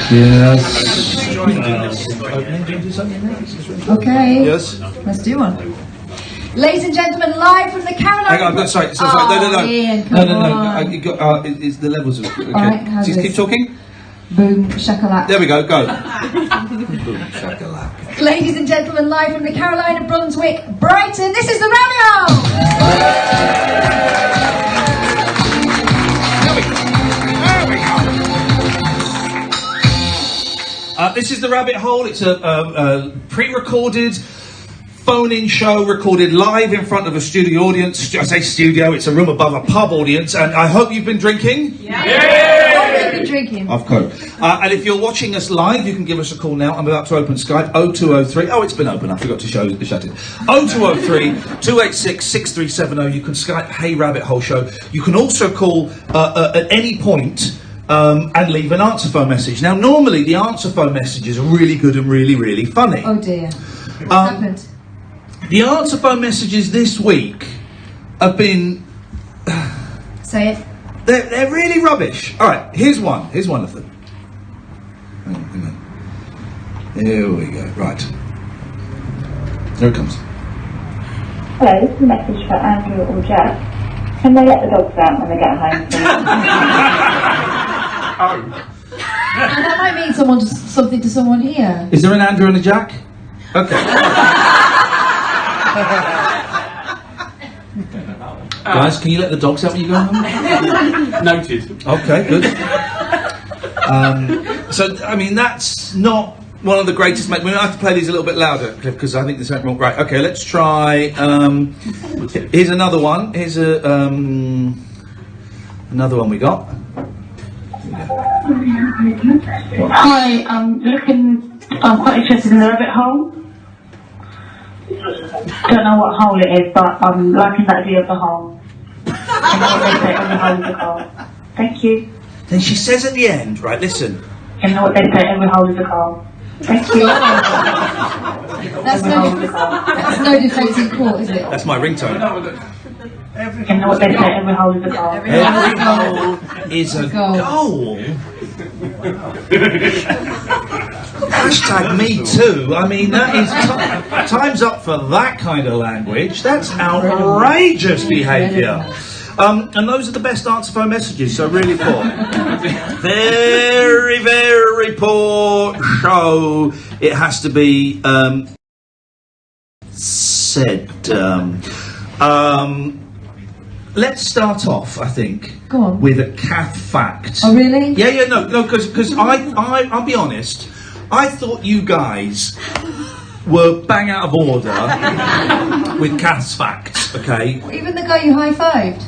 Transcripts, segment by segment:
Yes. Okay. Yes. Let's do one. Ladies and gentlemen, live from the Caroline. Hang on, sorry. No. Iain, No. It's the levels of. Okay. Alright, Just keep talking. Boom, shakalaka. There we go. Go. Boom, shakalaka. Ladies and gentlemen, live from the Caroline of Brunswick, Brighton. This is the Rabbit Hole. This is the Rabbit Hole. It's a pre-recorded phone-in show recorded live in front of a studio audience. I say studio, it's a room above a pub audience, and I hope you've been drinking. Yeah. I've been drinking. Of course. And if you're watching us live, you can give us a call now. I'm about to open Skype. 0203. Oh, it's been open. I forgot to shut it. 0203 286 6370. You can Skype Hey Rabbit Hole Show. You can also call at any point and leave an answer phone message. Now, normally the answer phone messages are really good and really, really funny. Oh dear. What happened? The answer phone messages this week have been... Say it. They're really rubbish. All right, here's one. Here's one of them. Hang on. Here we go. Right. Here it comes. Hello, this is a message for Andrew or Jack. Can they let the dogs out when they get home, please? And that might mean something to someone here. Is there an Andrew and a Jack? Okay. Guys, can you let the dogs out when you go home? Noted. Okay, good. So, I mean, that's not one of the greatest... We might have to play these a little bit louder, Cliff, because I think there's something wrong. Right, okay, let's try... here's another one. Here's another one we got. Hi, I'm quite interested in the rabbit hole. Don't know what hole it is, but I'm liking that view of the hole. I know what they say, every hole is a goal. Thank you. Then she says at the end, right, listen. I know what they say, every hole is a goal. Thank you. That's no defence in court, is it? That's my ringtone. I know what they say, every hole is a goal. Every hole is a goal. Hashtag me too. I mean, that is time's up for that kind of language. That's outrageous behaviour. And those are the best answer phone messages, so really poor. Very, very poor show. It has to be said. Let's start off, I think, Go on. with a Kath fact. Oh, really? Yeah, no, because I'll be honest, I thought you guys were bang out of order with Kath's facts, okay? Even the guy you high-fived?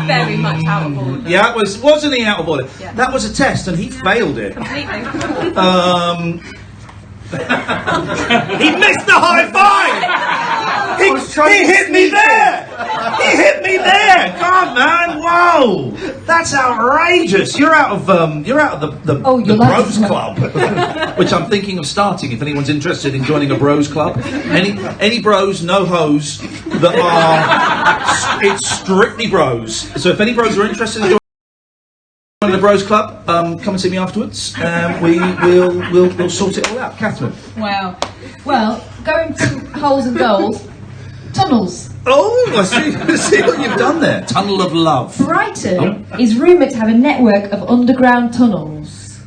Very much out of order. Yeah, wasn't he out of order? Yeah. That was a test and he failed it. Completely. He missed the high five! He hit me there! He hit me there! God, man! Whoa! That's outrageous! You're out of the Bros Club, which I'm thinking of starting. If anyone's interested in joining a Bros Club, any bros, no hoes that are. It's strictly bros. So if any bros are interested in joining the Bros Club, come and see me afterwards. We'll sort it all out. Catherine. Wow. Well, going to holes and goals. Tunnels. Oh, I see what you've done there. Tunnel of love. Brighton is rumoured to have a network of underground tunnels.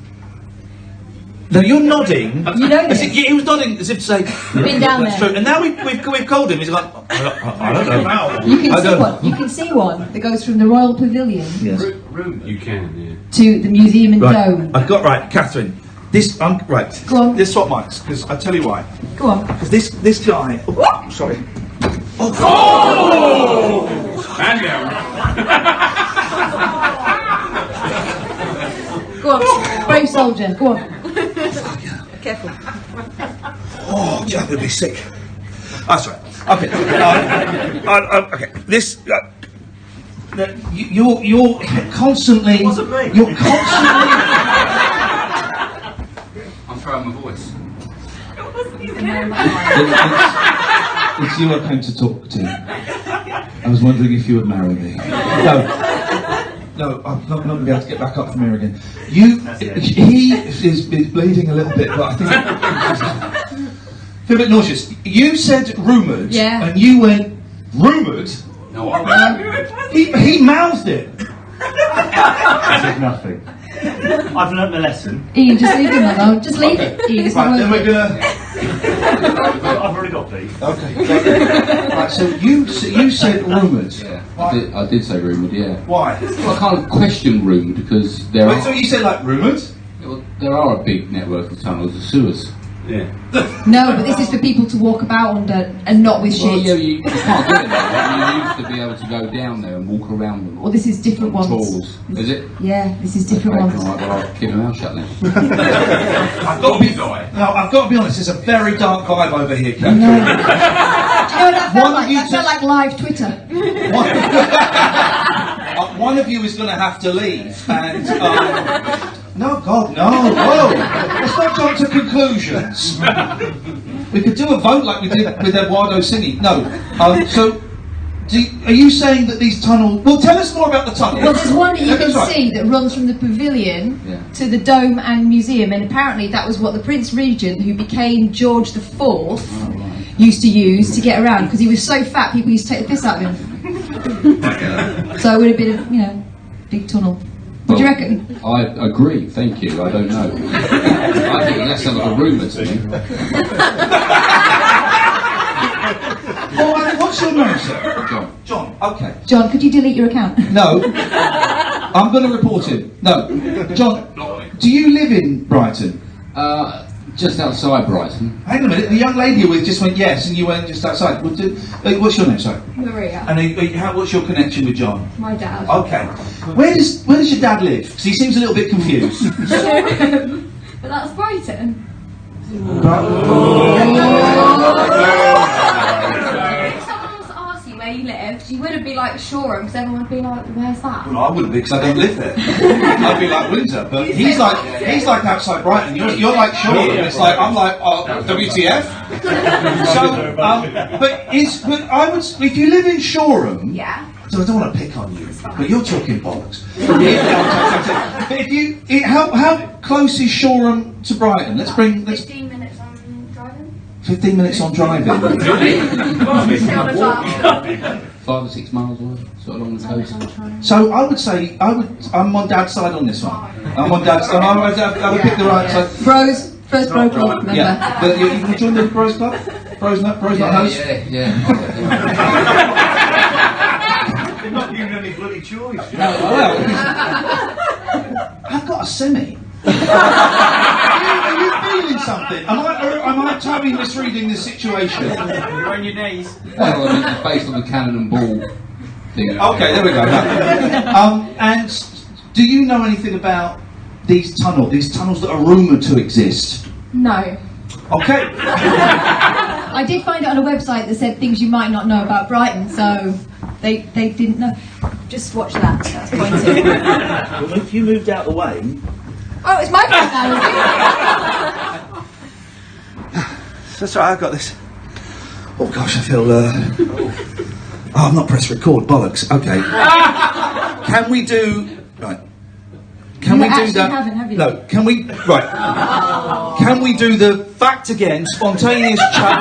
Now you're nodding. You know this. He was nodding as if to say, Been down that's there. true. And now we've called him. He's like, I don't know. You can see one that goes from the Royal Pavilion Yes. You can, yeah. to the museum in Right. Dome. I've got Catherine. This right. Go on. This swap mics because I tell you why. Go on. Because this guy. Oh, sorry. Oh! Man down. Go on. Brave soldier. Go on. Careful. Oh, I'm gonna be sick. That's right. Okay. Okay. This. You're constantly. Wasn't me. You're constantly. I'm throwing my voice. It's you I came to talk to. I was wondering if you would marry me. No. No, I'm not going to be able to get back up from here again. He is bleeding a little bit, but I think... feel a bit nauseous. You said rumoured, and you went, rumoured? No, I He mouthed it. I said nothing. I've learnt the lesson. Ian, just leave him alone. Just leave it. Ian, it's not Right, then worth we're it. gonna. I've already got beef. Okay. Right, so you said rumoured. Yeah, I did say rumoured, yeah. Why? I kind of question rumoured because there Wait, are... so you said like rumoured? Well, there are a big network of tunnels, the sewers. Yeah. No, but this is for people to walk about under and not with Well, shit. yeah, you can't do it now. Right? You used to be able to go down there and walk around them. Well, this is different ones. Tools. Is it? Yeah, this is different Okay, ones. all right, well, I'll keep my mouth shut then. I've got to be honest. There's a very dark vibe over here, Katherine. No. Do you know what that felt like? you That felt like live Twitter. One of you is going to have to leave, and no, God, no, whoa! Let's not jump to conclusions. We could do a vote like we did with Eduardo singing. No, so. Are you saying that these tunnels... Well, tell us more about the tunnels. Well, there's one that you can Right. see that runs from the pavilion to the dome and museum, and apparently that was what the Prince Regent, who became George IV, used to use to get around, because he was so fat people used to take the piss out of him. So it would have been a, big tunnel. What do you reckon? I agree, thank you, I don't know. I think that sounds like a rumour to me. Oh, what's your name, sir? John. John, okay. John, could you delete your account? No. I'm going to report him. No. John, do you live in Brighton? Just outside Brighton. Hang on a minute, the young lady you with just went yes, and you went just outside. What's your name, sorry? Maria. And what's your connection with John? My dad. Okay. Where does your dad live? Because he seems a little bit confused. But that's Brighton. If someone was to ask you where you lived, you wouldn't be like Shoreham, because everyone would be like, where's that? Well, I wouldn't be because I don't live there. I'd be like Windsor, but he's like outside Brighton. You're like Shoreham. It's like I'm like WTF. So, but I would if you live in Shoreham. Yeah. So I don't want to pick on you, but you're talking bollocks. But how close is Shoreham to Brighton? 15 minutes on driving. 15 minutes on driving. 5 or 6 miles away, sort of along the coast. So I would say I'm on Dad's side on this one. I'm on Dad's side. I would pick the right side. Bros, first bro club, remember? Yeah. But you can join the Bros Club. Bros not host. Yeah. You're not giving any bloody choice. Well, I've got a semi. Are you feeling something? Am I totally misreading the situation? You're on your knees. Well, I mean, it's based on the cannon and ball thing. Okay, there we go. And do you know anything about these tunnels that are rumoured to exist? No. Okay. I did find it on a website that said things you might not know about Brighton, so they didn't know. Just watch that. That's pointing. Well, if you moved out the way... Oh, it's my fault now, is it? That's right, I've got this. Oh gosh, I feel... Oh, I've not pressed record, bollocks. Okay. Can we do... Right. Can we do that? Haven't, have you? No, can we... Right. Can we do the fact again, spontaneous chat?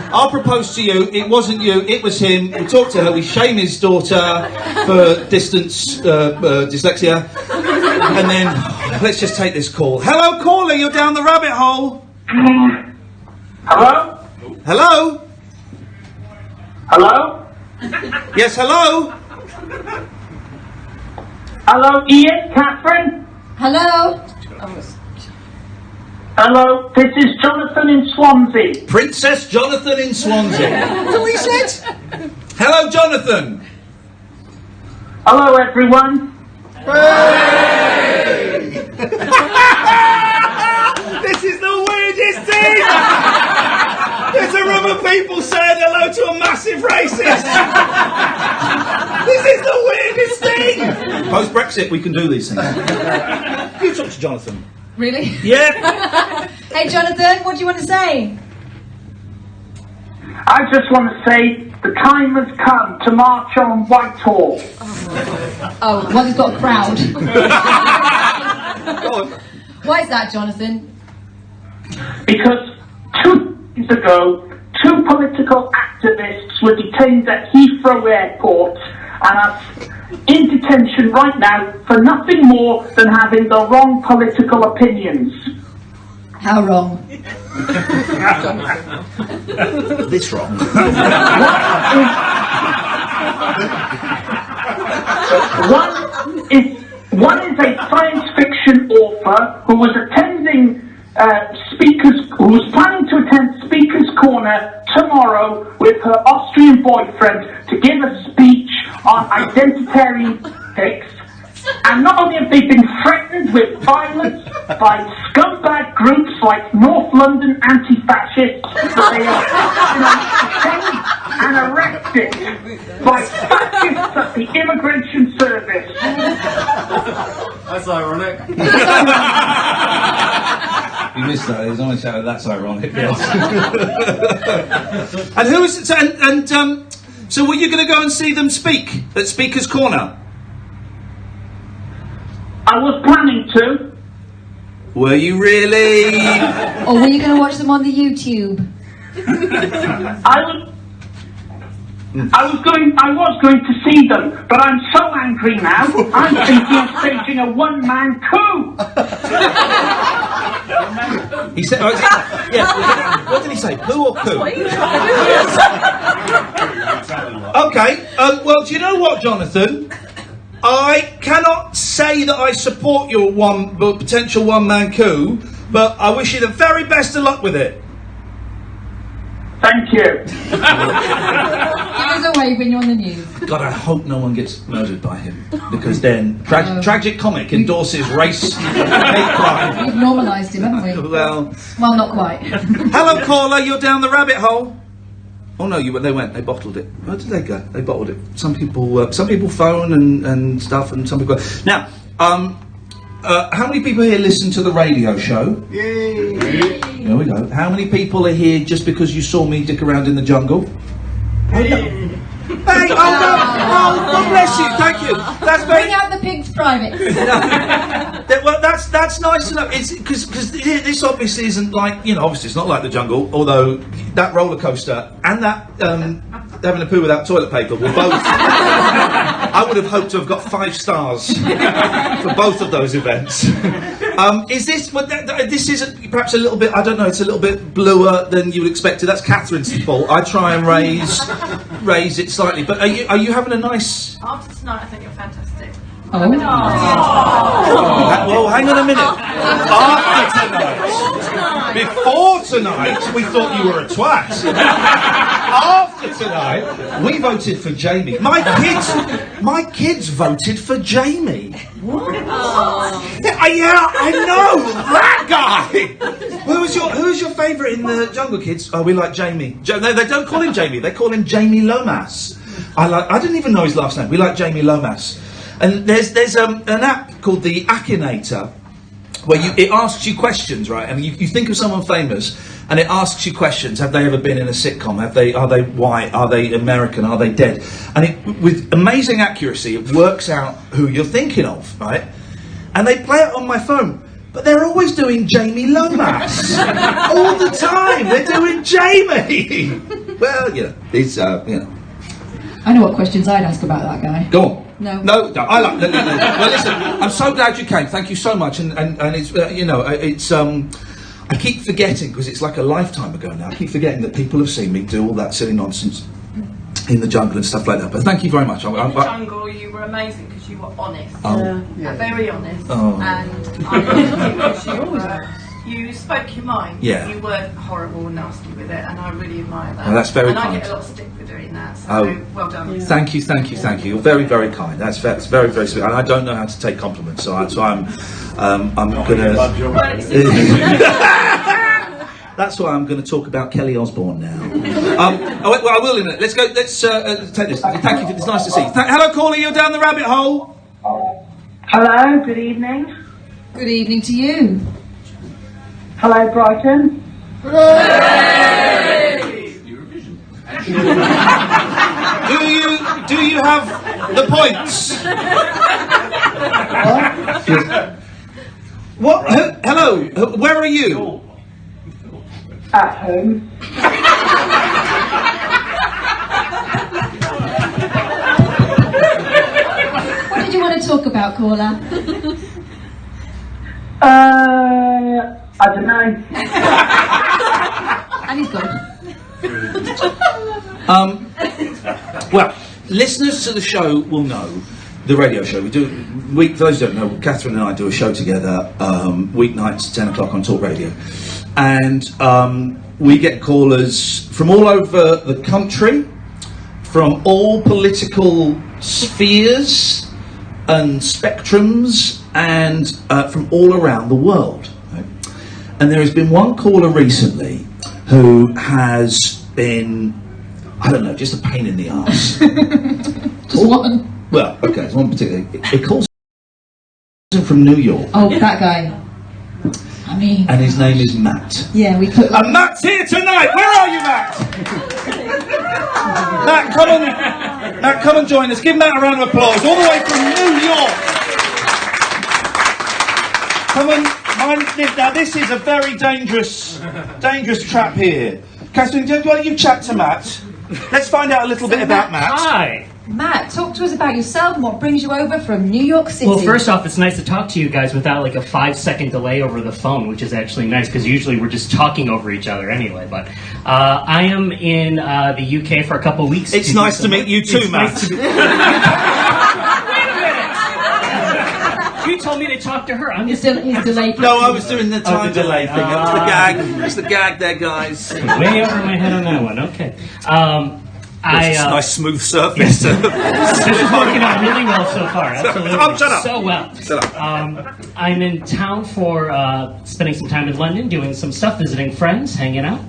I'll propose to you, it wasn't you, it was him. We talked to her, we shame his daughter for distance dyslexia. And then, let's just take this call. Hello, caller, you're down the rabbit hole. Hello? Hello? Hello? Yes, hello? Hello, Iain? Catherine? Hello? Hello, this is Jonathan in Swansea. Princess Jonathan in Swansea. That's what he said. Hello, Jonathan. Hello, everyone. This is the weirdest thing. There's a room of people saying hello to a massive racist. This is the weirdest thing. Post-Brexit, we can do these things. You talk to Jonathan. Really? Yeah. Hey, Jonathan, what do you want to say? I just want to say the time has come to march on Whitehall. Oh, well, he's got a crowd. Why is that, Jonathan? Because 2 days ago, 2 political activists were detained at Heathrow Airport and are in detention right now for nothing more than having the wrong political opinions. How wrong? This wrong. One is a science fiction author who was planning to attend Speaker's Corner tomorrow with her Austrian boyfriend to give a speech on identitarian ethics. And not only have they been threatened with violence by scumbag groups like North London anti-fascists, but they are detained and arrested by fascists at the Immigration Service. That's ironic. You missed that. There's only shout that's ironic. Yes. And who is it? So were you going to go and see them speak at Speaker's Corner? I was planning to. Were you really? Or were you going to watch them on the YouTube? I was going to see them, but I'm so angry now, I'm thinking of staging a one-man coup. He said, yeah, what did he say? Poo or coup? Okay, well, do you know what, Jonathan? I cannot say that I support your potential one-man coup, but I wish you the very best of luck with it. Thank you. Give us a wave when you're on the news. God, I hope no one gets murdered by him, because then tragic comic endorses race hate crime. We've normalised him, haven't we? Well, not quite. Hello, caller. You're down the rabbit hole. Oh no, they bottled it. Where did they go? They bottled it. Some people phone and stuff, and some people. Now, how many people here listen to the radio show? Yay! There we go. How many people are here just because you saw me dick around in the jungle? Hey, God bless you. Thank you. That's very. Bring out the pigs private. Well, that's nice to know. It's because this obviously isn't like, obviously it's not like the jungle. Although that roller coaster and that having a poo without toilet paper were both. I would have hoped to have got 5 stars for both of those events. Is this? Well, this is perhaps a little bit. I don't know. It's a little bit bluer than you would expect. That's Catherine's fault. I try and raise it slightly. But are you having a nice? After tonight, I think you're fantastic. Oh. Well, hang on a minute. After tonight, before tonight, we thought you were a twat. After tonight, we voted for Jamie. My kids voted for Jamie. What? Yeah, I know that guy. Who's your favourite in the Jungle Kids? Oh, we like Jamie. No, they don't call him Jamie. They call him Jamie Lomas. I didn't even know his last name. We like Jamie Lomas. And there's an app called the Akinator, where it asks you questions, right? And you think of someone famous, and it asks you questions. Have they ever been in a sitcom? Are they white? Are they American? Are they dead? And with amazing accuracy, it works out who you're thinking of, right? And they play it on my phone, but they're always doing Jamie Lomas all the time. They're doing Jamie. Well, it's I know what questions I'd ask about that guy. Go on. No. No. I like. No. Well, listen. I'm so glad you came. Thank you so much. And it's it's I keep forgetting, because it's like a lifetime ago now. I keep forgetting that people have seen me do all that silly nonsense in the jungle and stuff like that. But thank you very much. In the jungle, you were amazing because you were honest. Very honest. Oh. And I loved you because you spoke your mind. Yeah. You weren't horrible and nasty with it, and I really admire that. Oh, that's very and kind. I get a lot of stick for doing that, so well done. Yeah. Thank you. You're very, very kind. That's very, very sweet. And I don't know how to take compliments, so I'm gonna. That's why I'm going to talk about Kelly Osbourne now. I will in a minute. Let's go. Let's take this. Thank you. It's nice to see you. Hello, caller. You're down the rabbit hole. Hello, good evening. Good evening to you. Hello, Brighton. Eurovision. Do you have the points? What? Hello. Where are you? At home. What did you want to talk about, caller? I don't know. And he's gone. Well, listeners to the show will know the radio show. We do for those who don't know, Katherine and I do a show together weeknights 10 o'clock on Talk Radio, and we get callers from all over the country, from all political spheres and spectrums, and from all around the world. Right? And there has been one caller recently who has been, I don't know, just a pain in the arse. Just one. Well, okay, it's one particular. It calls him from New York. Oh, that guy. I mean. And his name is Matt. Yeah, we put. And Matt's here tonight. Where are you, Matt? Matt, come and join us. Give Matt a round of applause. All the way from New York. Come on. Now, this is a very dangerous trap here. Katherine, why don't you chat to Matt? Let's find out a little bit about Matt. Hi. Matt, talk to us about yourself and what brings you over from New York City. Well, first off, it's nice to talk to you guys without like a 5-second delay over the phone, which is actually nice because usually we're just talking over each other anyway. But I am in the UK for a couple of weeks. It's nice to meet you too, Matt. Nice to You told me to talk to her. I'm just He's delayed. No, I was doing the time delay thing. That's the gag. That's the gag there, guys. way over my head on that one. Okay. It's a nice smooth surface. This is working out really well so far. Absolutely. Shut up. So well. Shut up. I'm in town for spending some time in London, doing some stuff, visiting friends, hanging out,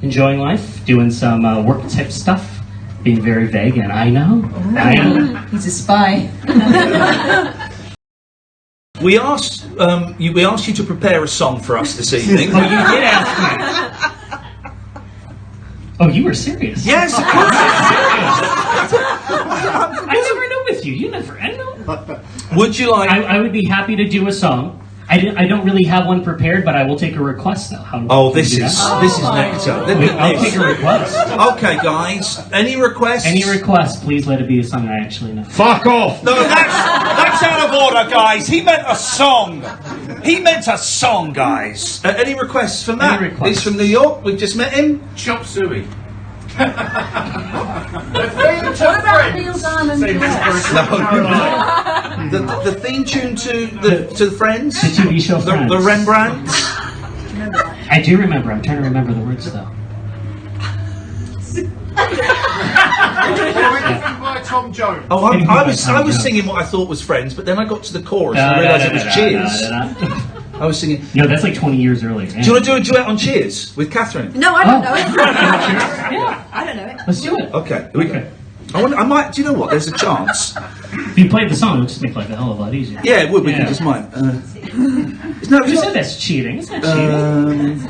enjoying life, doing some work type stuff, being very vague, and I know. I am. He's a spy. We asked you to prepare a song for us this evening. Oh, you did ask me. Oh, you were serious? Yes, of course. I never know with you. You never. I know. Would you like? I would be happy to do a song. I don't really have one prepared, but I will take a request now. This is nectar. I'll take a request. Okay, guys. Any requests? Any request, please let it be a song I actually know. Fuck off! No, that's out of order, guys. He meant a song. He meant a song, guys. Any requests for Matt? Any requests? He's from New York. We've just met him. Chop suey. What about Neil Diamond? The theme tune to the Friends. The TV show Friends. The Rembrandts. I do remember. I'm trying to remember the words though. By Tom Jones. Oh, I was singing what I thought was Friends, but then I got to the chorus and I realised it was Cheers. I was singing. No, that's like 20 years earlier. Do you want to do a duet on Cheers with Katherine? No, I don't know it. Yeah. I don't know it. Let's do it. Okay, here we go. I might. Do you know what? There's a chance. If you played the song, it would just make life a hell of a lot easier. Yeah, it would. We can just might. You said that's cheating. It's not cheating.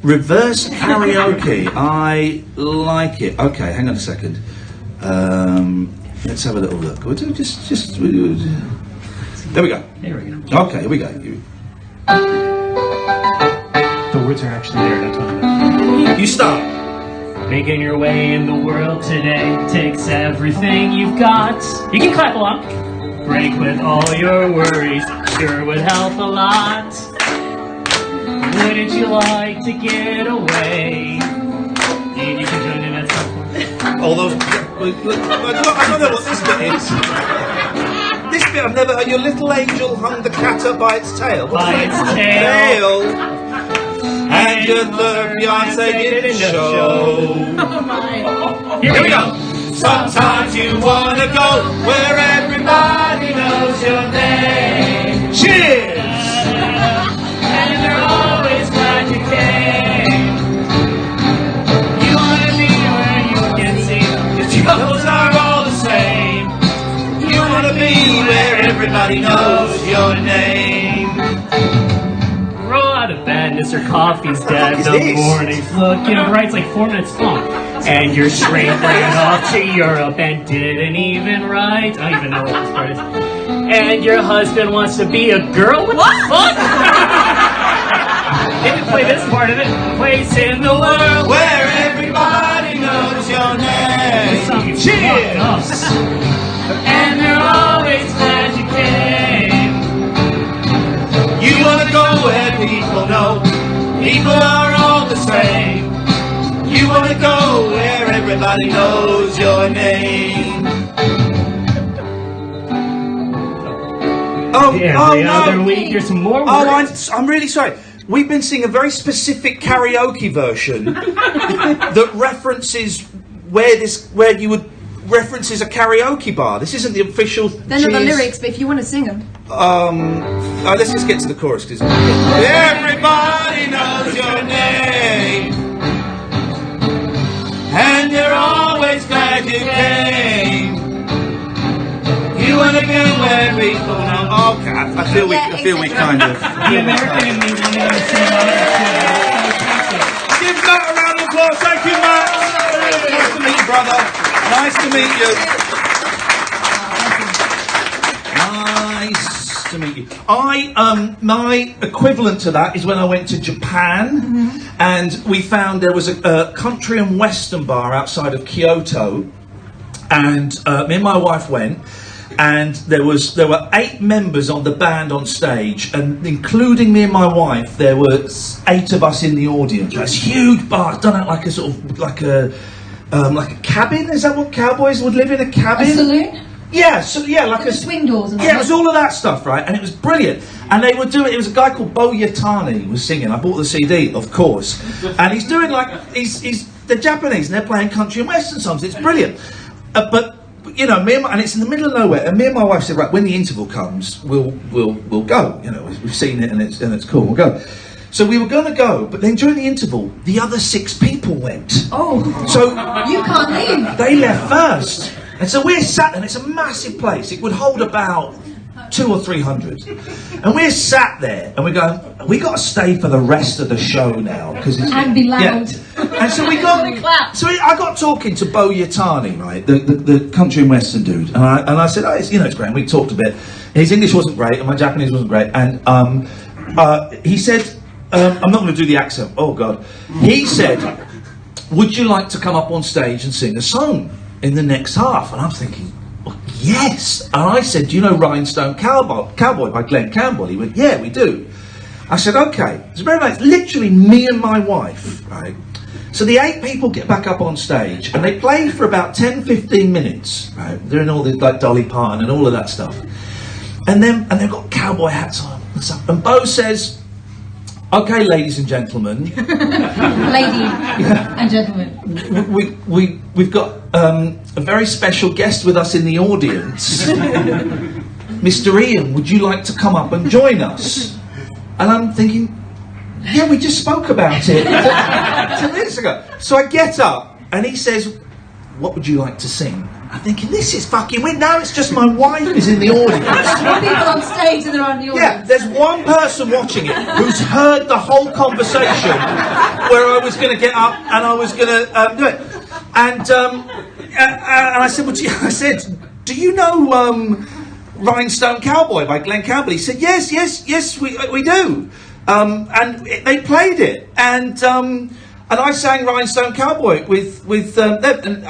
Reverse karaoke. I like it. Okay, hang on a second. Let's have a little look. We'll do just. There we go. There we go. Okay, here we go. The words are actually there. That's what You start. Making your way in the world today takes everything you've got. You can clap along. Break with all your worries. Sure would help a lot. Wouldn't you like to get away? And you can join in at some point. All those. I don't know what this bit is. This bit I've never heard. Your little angel hung the cat up by its tail. What's By that? its tail. And your love, Beyonce didn't show. Here we go. Sometimes you wanna go where everybody knows your name. Cheers! And they're always glad you came. You wanna be where you can see the troubles are all the same. You wanna be where everybody knows your name. Roll out of bed, it's her coffee's dead, is the this? morning's looking bright, it's like 4 minutes long. And your train ran off to Europe and didn't even write. I don't even know what this part is. And your husband wants to be a girl? What the fuck? Didn't play this part of it. Place in the world Where everybody knows your name. This song is Cheers! fucked up. And they're always glad you came. You wanna go where people know people are all the same. You wanna go where everybody knows your name. Every other week there's some more words. I'm really sorry. We've been singing a very specific karaoke version that references references a karaoke bar. This isn't the official. They're not the lyrics, but if you want to sing them. Let's just get to the chorus. Everybody knows your name, and you're always glad you came. You wanna go where people know. Oh, I feel we kind of. The American in me wanted to sing on it too. Give Matt a round of applause. Thank you, Matt. Nice to meet you, brother. Nice to meet you. Nice to meet you. My equivalent to that is when I went to Japan, and we found there was a country and western bar outside of Kyoto, and me and my wife went. And there were 8 members on the band on stage, and including me and my wife, there were 8 of us in the audience. It's a huge bar, done out like a sort of like a cabin. Is that what cowboys would live in? A cabin? A saloon? Yeah, like a swing doors. And it was all of that stuff, right? And it was brilliant. And they were doing. It was a guy called Bo Yatani was singing. I bought the CD, of course, and he's doing they're Japanese and they're playing country and western songs. It's brilliant, but. You know, and it's in the middle of nowhere. And me and my wife said, right, when the interval comes, we'll go. You know, we've seen it and it's cool. We'll go. So we were going to go, but then during the interval, the other 6 people went. Oh, so you can't leave. They left first, and so we're sat, and it's a massive place. It would hold about 200 or 300, and we're sat there, and we're going. We got to stay for the rest of the show now because it's and be loud. Yeah. And so we got. I got talking to Bo Yatani, right, the country and western dude, and I said, oh, it's great. And we talked a bit. His English wasn't great, and my Japanese wasn't great, and he said, I'm not going to do the accent. Oh God, he said, would you like to come up on stage and sing a song in the next half? And I'm thinking. Yes, and I said, do you know Rhinestone Cowboy by Glenn Campbell? He went, yeah, we do. I said, okay. It's very nice. Literally me and my wife, right? So the 8 people get back up on stage, and they play for about 10-15 minutes, right? They're in all the like Dolly Parton and all of that stuff, and they've got cowboy hats on and stuff. And Bo says, okay, ladies and gentlemen. Ladies and gentlemen. We've got a very special guest with us in the audience. Mr. Iain, would you like to come up and join us? And I'm thinking, yeah, we just spoke about it 2 minutes ago. So I get up, and he says, what would you like to sing? I'm thinking, this is fucking weird. Now it's just my wife is in the audience. People on stage and they're on the audience. Yeah, there's one person watching it who's heard the whole conversation where I was going to get up and I was going to do it. And I said, I said, do you know Rhinestone Cowboy by Glenn Campbell? He said, yes, we do. And they played it. And I sang Rhinestone Cowboy with them. And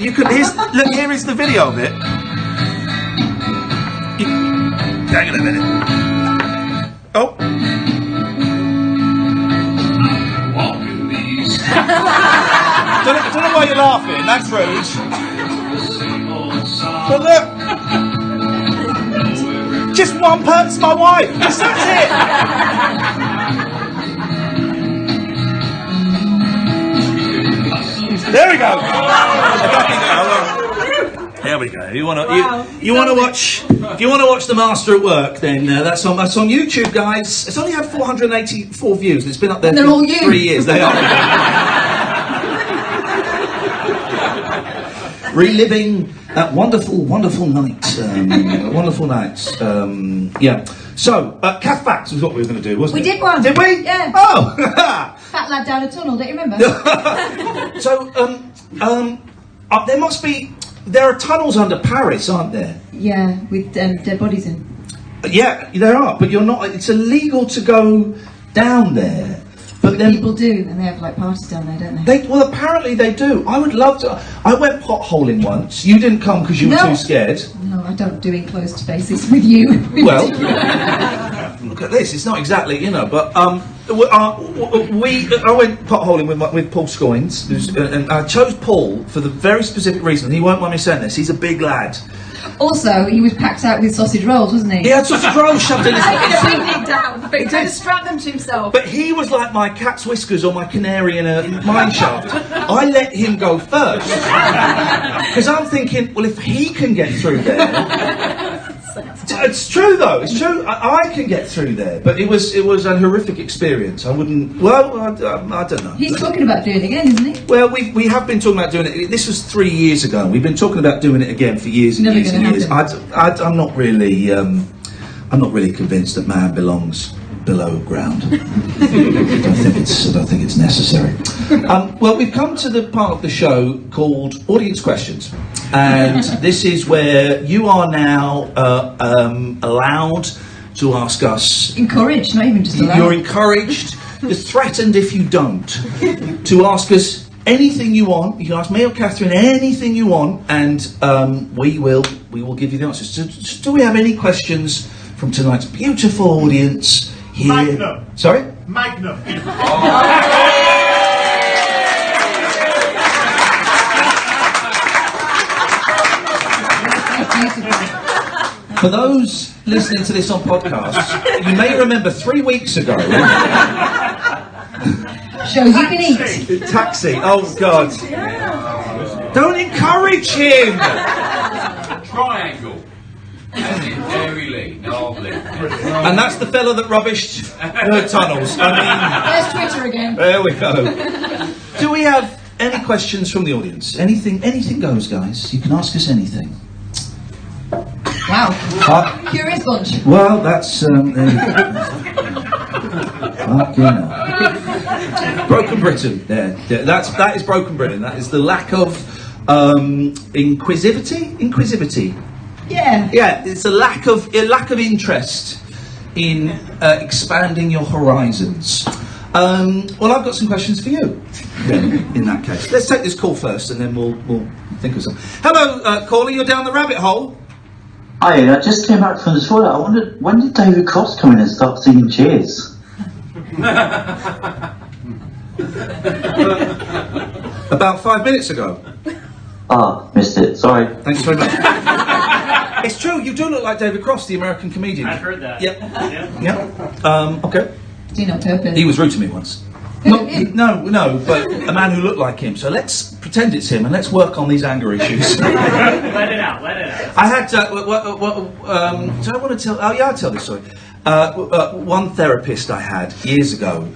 you can here is the video of it. Hang on a minute. Oh. Don't know why you're laughing. That's rude. But look, just one person, my wife. That's it. There we go. There we go. You want to watch? If you want to watch The Master at Work, then that's on YouTube, guys. It's only had 484 views. It's been up there for 3 years. They are reliving that wonderful night. Wonderful night. Yeah. So, Cath Facts was what we were going to do, wasn't it? We did one. Did we? Yeah. Oh! Fat lad down a tunnel, don't you remember? So, there must be... There are tunnels under Paris, aren't there? Yeah, with dead bodies in. Yeah, there are, but you're not... It's illegal to go down there. But then... People do, and they have like parties down there, don't they? Well, apparently they do. I would love to... I went potholing once. You didn't come because you were too scared. No, I don't do enclosed spaces with you. Well, look at this. It's not exactly, but I went potholing with Paul Scoynes, and I chose Paul for the very specific reason. He won't mind me saying this. He's a big lad. Also, he was packed out with sausage rolls, wasn't he? He had sausage rolls shoved in his Taking down, but he tried to strap them to himself. But he was like my cat's whiskers or my canary in a mine shaft. I let him go first. Because I'm thinking, well, if he can get through there... It's true, though. It's true. I can get through there. But it was a horrific experience. I wouldn't... Well, I don't know. He's talking about doing it again, isn't he? Well, we have been talking about doing it. This was 3 years ago. We've been talking about doing it again for years and years and years. I'm not really convinced that man belongs below ground. I don't think it's necessary. Well, we've come to the part of the show called Audience Questions, and this is where you are now allowed to ask us. Encouraged, not even just allowed. You're encouraged. You're threatened if you don't to ask us anything you want. You can ask me or Catherine anything you want, and we will give you the answers. So, do we have any questions from tonight's beautiful audience here? Magnum. Sorry? Magnum. For those listening to this on podcast, you may remember 3 weeks ago. Shows you can eat. Taxi. Oh God! Don't encourage him. Triangle. Dairy Lee, And that's the fella that rubbished the tunnels. There's Twitter again. There we go. Do we have any questions from the audience? Anything goes, guys. You can ask us anything. Wow. Curious bunch. Well, that's fucking hell. Broken Britain. That is Broken Britain. That is the lack of inquisivity. Yeah, it's a lack of interest in expanding your horizons. Well, I've got some questions for you. In that case, let's take this call first, and then we'll think of some. Hello, caller. You're down the rabbit hole. Hi, I just came back from the toilet. I wondered, when did David Cross come in and start singing Cheers? About 5 minutes ago. Ah, missed it. Sorry. Thanks very much. It's true, you do look like David Cross, the American comedian. I've heard that. Yep. Okay. Do not purpose. He was rude to me once. No, but a man who looked like him. So let's pretend it's him and let's work on these anger issues. Let it out. I had, do I want to tell, I'll tell this story. One therapist I had years ago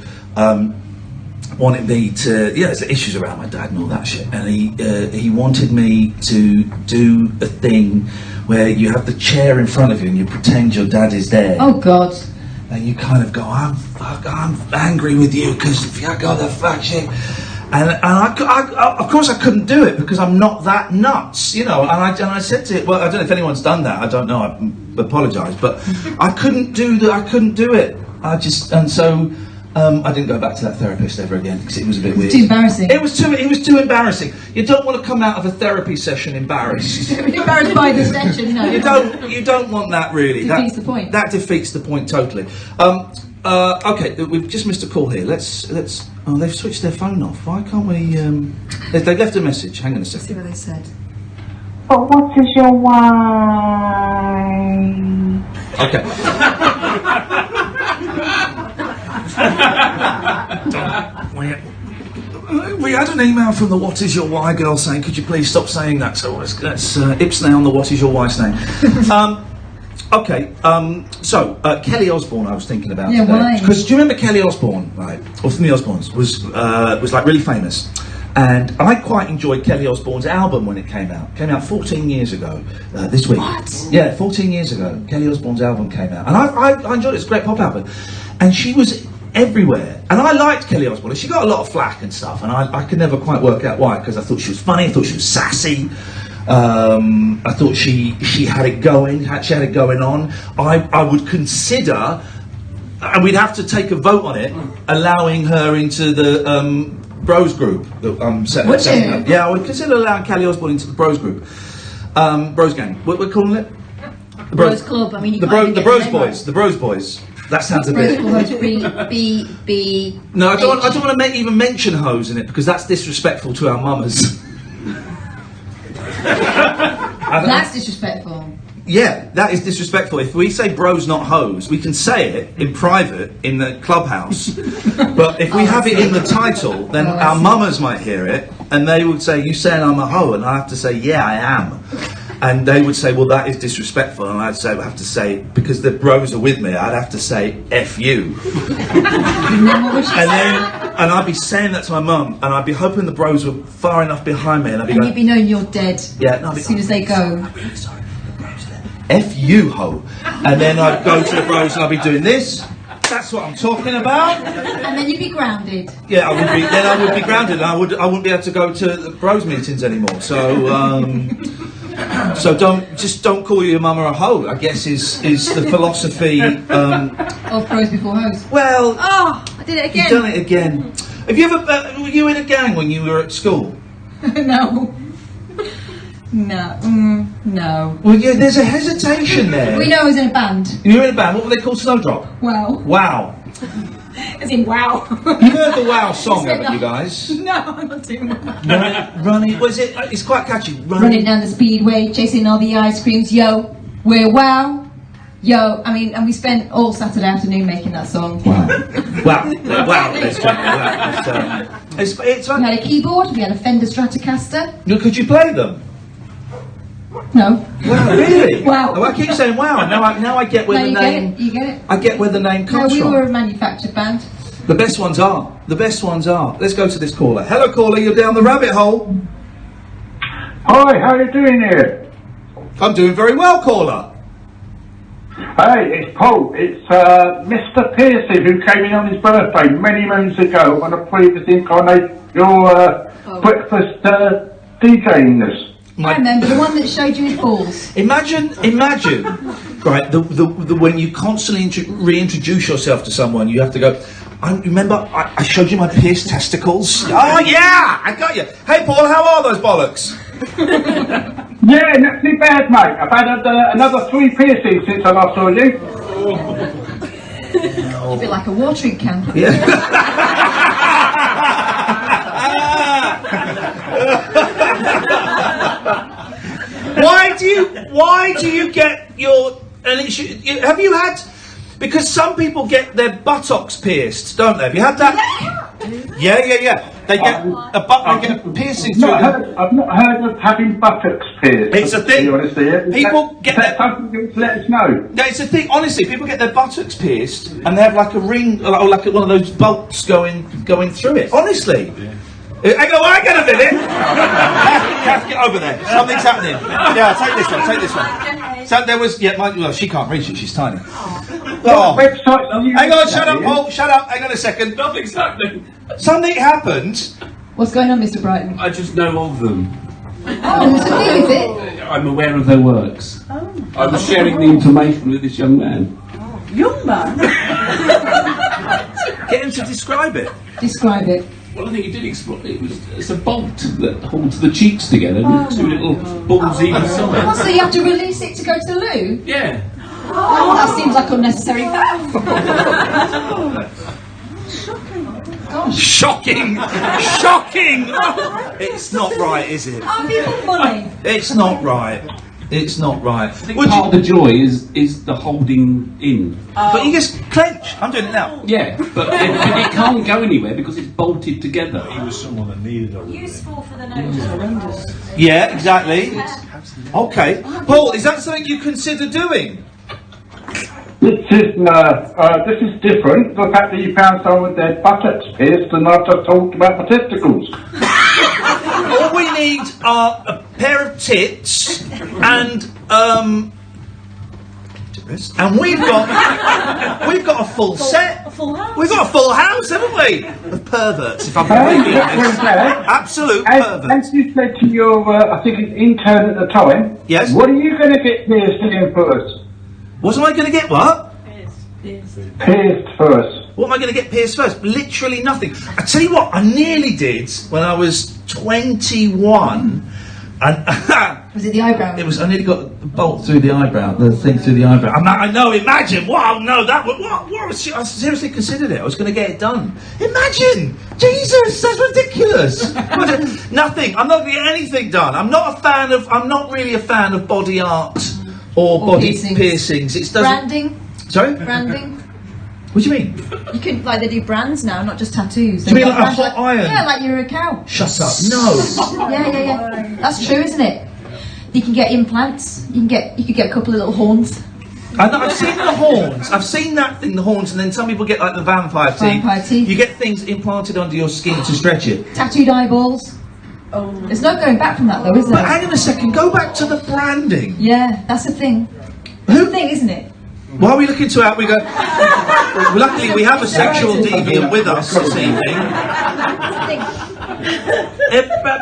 wanted me to, there's issues around my dad and all that shit, and he wanted me to do a thing where you have the chair in front of you and you pretend your dad is there. Oh God. And you kind of go, I'm angry with you because I got the fuck shit. And I, of course I couldn't do it because I'm not that nuts, And I said to it, well, I don't know if anyone's done that. I don't know. I apologise, but I couldn't do that. I couldn't do it. So I didn't go back to that therapist ever again because it was a bit weird. Too embarrassing. It was too embarrassing. You don't want to come out of a therapy session embarrassed. Embarrassed by the session, no. You don't want that really. Defeats the point. That defeats the point totally. Okay, we've just missed a call here. Let's. Oh, they've switched their phone off. Why can't we? They've left a message. Hang on a second. See what they said. But what is your wine? Okay. We had an email from the What Is Your Why girl saying, could you please stop saying that? So let's ipsnay on the What Is Your Why's name. Okay, so Kelly Osbourne I was thinking about today. Why? Because do you remember Kelly Osbourne, right? Or from the Osbournes, was like really famous. And I quite enjoyed Kelly Osbourne's album when it came out. It came out 14 years ago, this week. What? Yeah, 14 years ago, Kelly Osbourne's album came out. And I enjoyed it, it's a great pop album. And she was everywhere. And I liked Kelly Osbourne. She got a lot of flack and stuff, and I could never quite work out why, because I thought she was funny, I thought she was sassy. I thought she had it going, she had it going on. I would consider, and we'd have to take a vote on it, allowing her into the Bros group that I'm setting up. Yeah, I would consider allowing Kelly Osbourne into the Bros group. Bros gang. What we're calling it? The Bros Club. I mean, you the Bros Boys. The Bros Boys. That sounds a bit. No, I don't want to even mention hoes in it, because that's disrespectful to our mamas. That's disrespectful. Yeah, that is disrespectful. If we say bros, not hoes, we can say it in private in the clubhouse. But if we have it in the title, then our mamas might hear it, and they would say, "You saying I'm a hoe?" And I have to say, "Yeah, I am." And they would say, "Well, that is disrespectful." And I'd have to say, because the bros are with me, I'd have to say, "F you." And I'd be saying that to my mum, and I'd be hoping the bros were far enough behind me, and I'd be going, you'd be knowing you're dead. Yeah, no, as soon as they go. I'm really sorry, the bros are there. F you, ho. And then I'd go to the bros and I'd be doing this. That's what I'm talking about. And then you'd be grounded. Yeah, I would be grounded, and I wouldn't be able to go to the bros meetings anymore. So don't call your mama a hoe, I guess is the philosophy of bros before hoes. Well, I did it again. You've done it again. Have you ever were you in a gang when you were at school? No. No. Well, yeah, there's a hesitation there. We know I was in a band. You were in a band. What were they called? Snowdrop? Wow. Wow. As in wow. You heard the Wow song, haven't you guys? No, I'm not doing that. Running. What is it? It's quite catchy. Running down the speedway, chasing all the ice creams. Yo, we're wow. Yo, I mean, and we spent all Saturday afternoon making that song. Wow. Wow. It's we had a keyboard, we had a Fender Stratocaster. Could you play them? No. Wow, really? Wow. Oh, I keep saying wow. Now I get where the name. You get it. I get where the name comes from. No, we were a manufactured band. The best ones are. Let's go to this caller. Hello, caller. You're down the rabbit hole. Hi, how are you doing here? I'm doing very well, caller. Hey, it's Paul. It's Mr. Pearson, who came in on his birthday many moons ago on a previous incarnation of your breakfast DJing this. I remember the one that showed you his balls. Imagine, right? The when you constantly reintroduce yourself to someone, you have to go. Remember, I showed you my pierced testicles. Oh yeah, I got you. Hey Paul, how are those bollocks? Yeah, not too bad, mate. I've had another 3 piercings since I last saw you. You feel like a watering can. Yeah. Why do you get your? Have you had? Because some people get their buttocks pierced, don't they? Have you had that? Yeah. They get a piercing through them. I've not heard of having buttocks pierced. It's a thing. People get that something to let us know. No, it's a thing. Honestly, people get their buttocks pierced and they have like a ring, or like one of those bolts going through it. Honestly. I got a minute. Kath, get over there. Something's happening. Yeah, take this one. So there was, well, she can't reach it. She's tiny. What website are you hang on, shut up, Paul. Shut up. Hang on a second. Nothing's happening. Something happened. What's going on, Mr. Brighton? I just know of them. Oh, it's a thing, is it? I'm aware of their works. Oh. I was sharing the information with this young man. Young man? Get him to describe it. Describe it. Well, I think he did explain. It's a bolt that holds the cheeks together, with 2 little balls either side. Oh, so you have to release it to go to the loo? Yeah. Oh, that seems like unnecessary faff. Shocking! It's not right, is it? Are people funny? It's not right. It's not right. I think part of the joy is the holding in. But you just clench. I'm doing it now. Yeah, but it can't go anywhere because it's bolted together. He was someone that needed a Useful for the nose. Yeah, exactly. Okay. Paul, is that something you consider doing? This is different. The fact that you found someone with their buttocks pierced and I've just talked about my testicles. need a pair of tits and we've got a full set. A full house. We've got a full house, haven't we? Of perverts, if I'm completely honest. Absolute perverts. As you said to your, I think it's intern at the time. Yes. What are you going to get pierced in first? What am I going to get? What? Pierced first. What am I going to get pierced first? Literally nothing. I tell you what, I nearly did when I was 21. And was it the eyebrow? It was. I nearly got the bolt through the eyebrow, the thing through the eyebrow. I know. Imagine. Wow. No, that would. What? I seriously considered it. I was going to get it done. Imagine. Jesus, that's ridiculous. Nothing. I'm not going to get anything done. I'm not really a fan of body art or body piercings. It doesn't. Branding. Sorry. Branding. What do you mean? You can, like, they do brands now, not just tattoos. Do you mean like a hot iron? Yeah, like you're a cow. Shut up. No. Yeah. That's true, isn't it? You can get implants. You could get a couple of little horns. I've seen the horns. I've seen that thing, the horns, and then some people get like the vampire teeth. You get things implanted under your skin to stretch it. Tattooed eyeballs. Oh. There's no going back from that, though, is there? But hang on a second. Go back to the branding. Yeah, that's the thing. It's the thing, isn't it? Why are we looking to out? We go. Luckily, we have a sexual deviant with us this evening.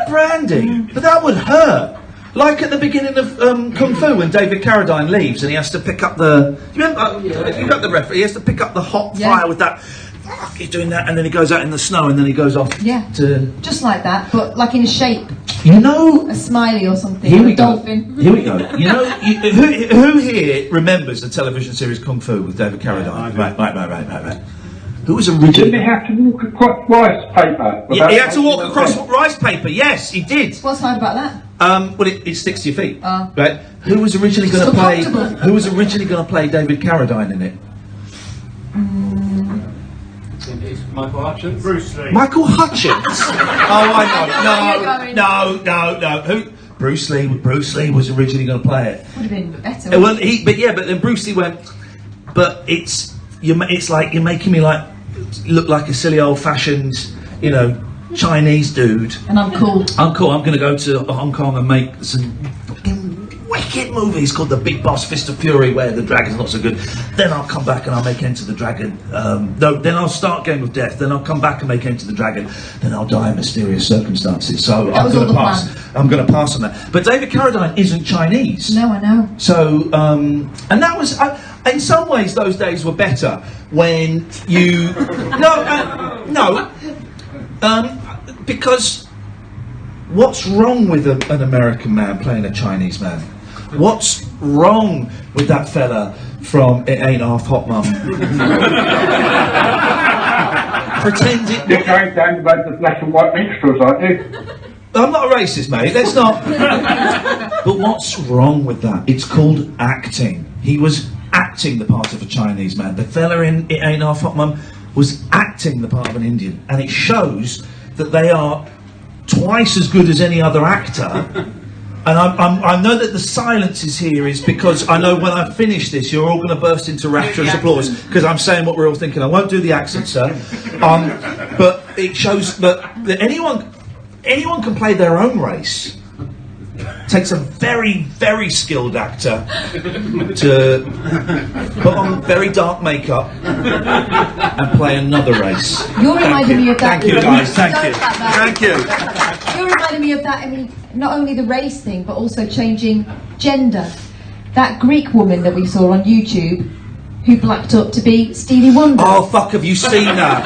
Branding, but that would hurt. Like at the beginning of Kung Fu, when David Carradine leaves and he has to pick up the. You remember? You got the reference. He has to pick up the hot fire with that. He's doing that, and then he goes out in the snow, and then he goes off. Yeah. To just like that, but like in a shape. You know, a smiley or something. Here we a go. Dolphin. Here we go. You know, who here remembers the television series Kung Fu with David Carradine? Right. Who was originally? Didn't he have to walk across rice paper? Yeah, he had to walk across rice paper. Yes, he did. What's hard about that? Well, it sticks to your feet. Right. Who was originally going to play? Who was originally going to play David Carradine in it? Michael Hutchins. Bruce Lee. Michael Hutchins. Oh, I know. No. Who? Bruce Lee. Bruce Lee was originally going to play it. Would have been better. Well, but then Bruce Lee went. But it's like you're making me look like a silly old-fashioned, Chinese dude. And I'm cool. I'm going to go to Hong Kong and make some fucking wicked movies called The Big Boss Fist of Fury, where the dragon's not so good. Then I'll come back and I'll make Enter the Dragon. Then I'll start Game of Death. Then I'll come back and make Enter the Dragon. Then I'll die in mysterious circumstances. So I'm going to pass. I'm going to pass on that. But David Carradine isn't Chinese. No, I know. So and that was. In some ways, those days were better when you because what's wrong with an American man playing a Chinese man? What's wrong with that fella from It Ain't Half Hot Mum? Pretending. You're going down about the black and white minstrels, aren't you? I'm not a racist, mate. Let's not. But what's wrong with that? It's called acting. He was acting the part of a Chinese man. The fella in It Ain't Half Hot Mum was acting the part of an Indian, and it shows that they are twice as good as any other actor. And I know that the silence is here is because I know when I finish this, you're all going to burst into rapturous applause because I'm saying what we're all thinking. I won't do the accent, sir. But it shows that anyone can play their own race. It takes a very, very skilled actor to put on very dark makeup and play another race. You're reminding me of that. Thank you, guys. Thank you. You're reminding me of that. I mean, not only the race thing, but also changing gender. That Greek woman that we saw on YouTube, who blacked up to be Stevie Wonder. Oh fuck! Have you seen that?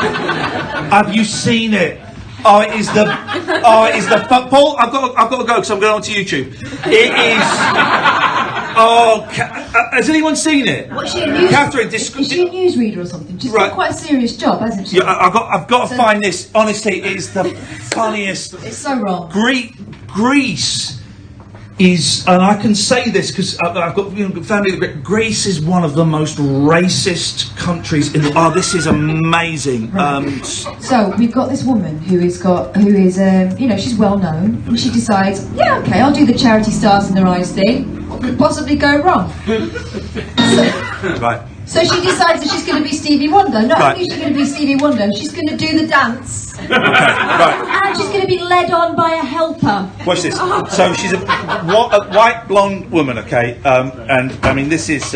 Have you seen it? Oh, it is the Paul, I've got to go because I'm going on to YouTube. It is. Oh, has anyone seen it? What's she a news? Catherine, is she a newsreader or something? She's got quite a serious job, hasn't she? Yeah, I've got to find this. Honestly, it is the funniest. It's so wrong. Greece is, and I can say this because I've got family. Greece is one of the most racist countries in the. Oh, this is amazing. Right. So we've got this woman who is she's well known, and she decides, yeah, okay, I'll do the charity stars in their eyes thing. What could possibly go wrong? Right. So she decides that she's going to be Stevie Wonder. Not Right. only is she going to be Stevie Wonder, she's going to do the dance. Right. And she's going to be led on by a helper. Watch this. So she's a white blonde woman, okay? And I mean, this is.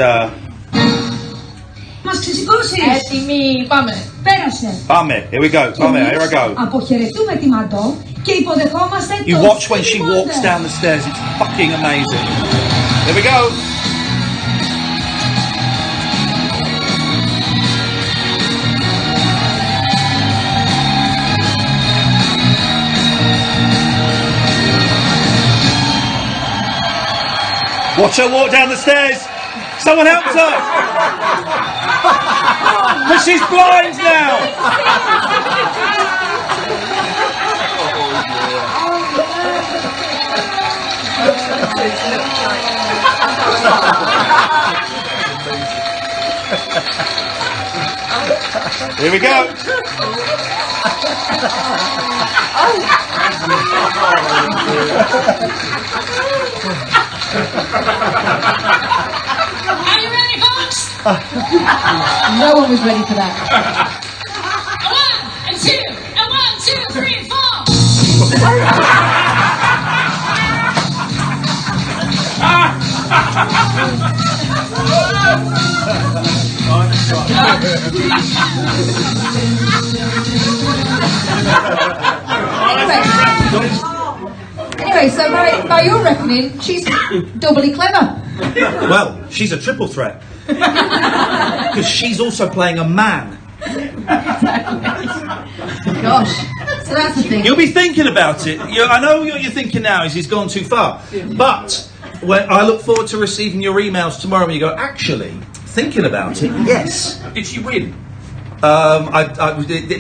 Μας ξεσηκώσεις. Έτοιμοι, πάμε. Πέρασε. Πάμε. Here we go. Πάμε. Here I go. Αποχαιρετούμε τη Μαντό και υποδεχόμαστε You watch when she walks down the stairs. It's fucking amazing. Here we go. Watch her walk down the stairs. Someone help her. But she's blind now. Here we go. Are you ready, folks? No one was ready for that. 1 and 2 and 1, 2, 3, 4. Anyway, so by your reckoning, she's doubly clever. Well, she's a triple threat. Because she's also playing a man. Gosh, so that's the thing. You'll be thinking about it. I know what you're thinking now is he's gone too far. But I look forward to receiving your emails tomorrow when you go, actually, thinking about it, yes. Did she win?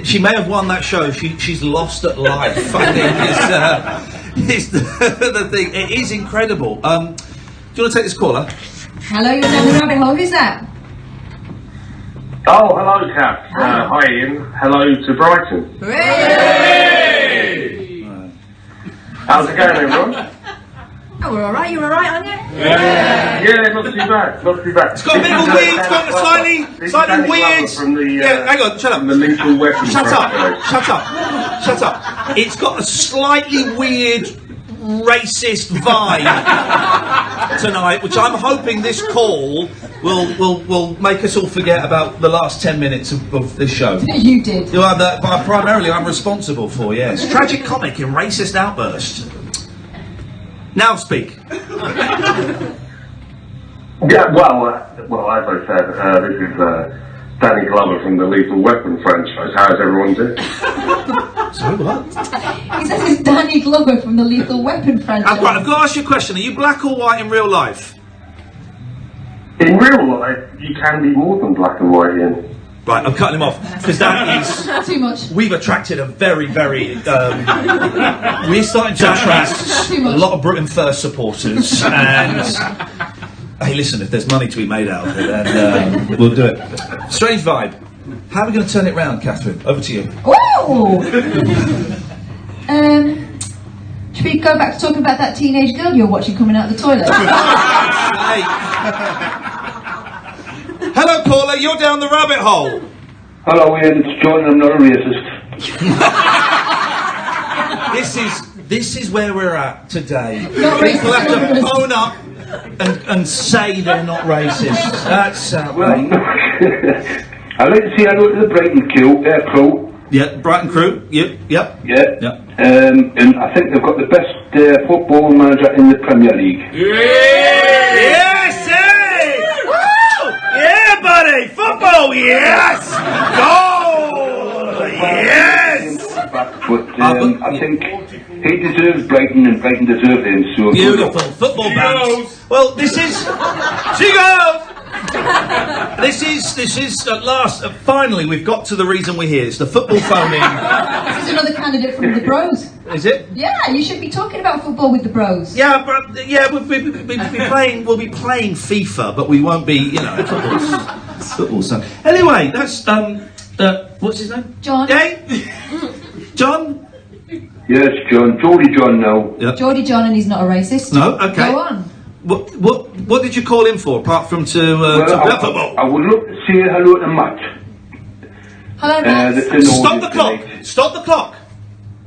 She may have won that show. She's lost at life. I think is the thing. It is incredible. Do you want to take this caller? Hello, you're down the rabbit hole. Who's that? Oh, hello, Kath. Hi, Ian. Hello to Brighton. Hooray! How's it going, everyone? Oh, we're alright. You're alright, aren't you? Yeah, not too bad. Not too bad. It's got a bit of weird. It's got a slightly weird. From the, yeah, hang on. Shut up. From the Lethal Weapon. Shut up. Shut up. Shut up. It's got a slightly weird, racist vibe tonight, which I'm hoping this call will make us all forget about the last 10 minutes of this show. You did. That primarily I'm responsible for, yes. Tragic comic in racist outburst. Now speak. Yeah, well, as I said, this is Danny Glover from the Lethal Weapon franchise. How's everyone doing? Sorry, what? He says it's Danny Glover from the Lethal Weapon franchise. Right, I've got to ask you a question. Are you black or white in real life? In real life, you can be more than black and white, Ian. Right, I'm cutting him off because that is Too much. We've attracted a very, very. We're starting to attract a lot of Britain First supporters, and hey, listen, if there's money to be made out of it, then we'll do it. Strange vibe. How are we going to turn it round, Catherine? Over to you. Ooh! Should we go back to talking about that teenage girl you're watching coming out of the toilet? Hey. Hello, caller. You're down the rabbit hole. Hello, Ian. It's John. I'm not a racist. This is where we're at today. Not People racist, have to not own up and say they're not racist. That's Well, I'd like to say hello to the Brighton crew. Yeah, Brighton crew. Yep. Yeah. Yep. And I think they've got the best football manager in the Premier League. Yes, hey! Woo! Yeah, buddy! Football, yes! Goal! Yes! But I think he deserves Brighton and Brighton deserves him. So Beautiful. Football bounce. Well, this is... She goes! This is at last, finally we've got to the reason we're here. It's the football phoning. This is another candidate from the Bros. Is it? Yeah, you should be talking about football with the Bros. Yeah, but we'll be playing FIFA, but we won't be, football. So anyway, that's what's his name? John. Hey, John. Yes, John. Geordie John now. Yep. Geordie John, and he's not a racist. No, okay. Go on. What did you call in for, apart from to football? I would love to say hello to Matt. Hello, Matt. Stop the clock! Stop the clock!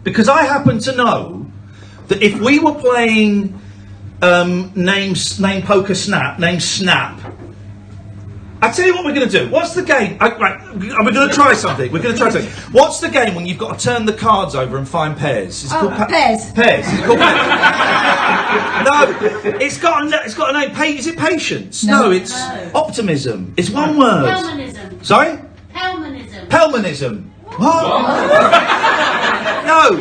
Because I happen to know that if we were playing name poker snap, name snap. I tell you what we're going to do. What's the game? Right, we're going to try something. What's the game when you've got to turn the cards over and find pairs? It's called pairs. Pairs. It's called pairs. No, it's got a name. Is it patience? No, it's optimism. It's one word. Pelmanism. Sorry? Pelmanism. Pelmanism. What? No.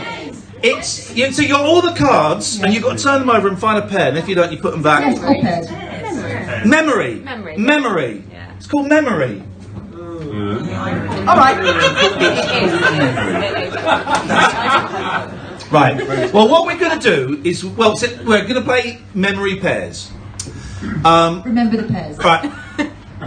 So you got all the cards and you've got to turn them over and find a pair, and if you don't, you put them back. Yes, all pairs. Memory. Yeah. It's called memory. All right. Right. Well, what we're going to do is, we're going to play memory pairs. Remember the pairs. Right.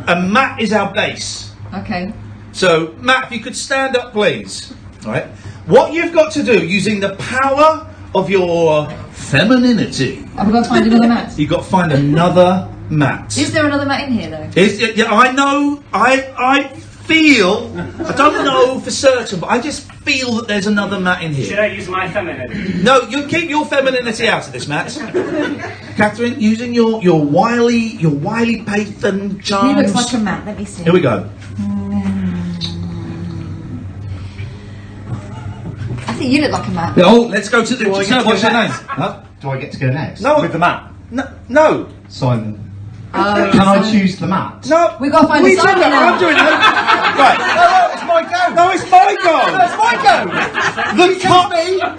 And Matt is our bass. Okay. So, Matt, if you could stand up, please. All right. What you've got to do, using the power of your femininity. I've got to find another Matt. You've got to find another Matt. Is there another Matt in here, though? Yeah, I know. I feel. I don't know for certain, but I just feel that there's another Matt in here. Should I use my femininity? No, you keep your femininity out of this, Matt. Catherine, using your wily Pathan charms. He looks like a Matt. Let me see. Here we go. I think you look like a Matt. Oh, let's go to the. What's your name? Huh? Do I get to go next? No. With the map? No. Simon. Oh, Can I choose the map? No. We've got to find a Simon now. I'm doing it. Right. No, it's my go. No, it's my go. No, it's my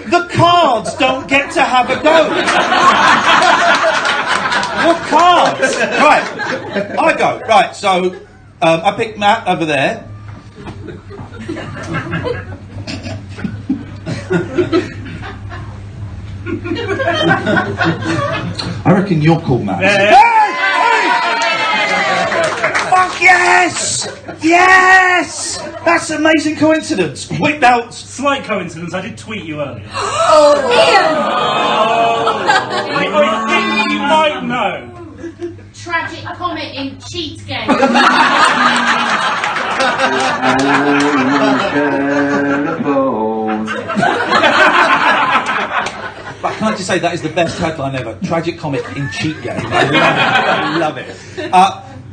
go. The cards don't get to have a go. What cards? Right. I go. Right. So I picked Matt over there. I reckon you're called Matt. Hey! Fuck yes! Yes! That's an amazing coincidence. Whipped out. Slight coincidence, I did tweet you earlier. Oh, Iain! I think you might know. Tragic comet in Cheat Game. But can I just say that is the best headline ever? Tragic comic in Cheat Game. I love it.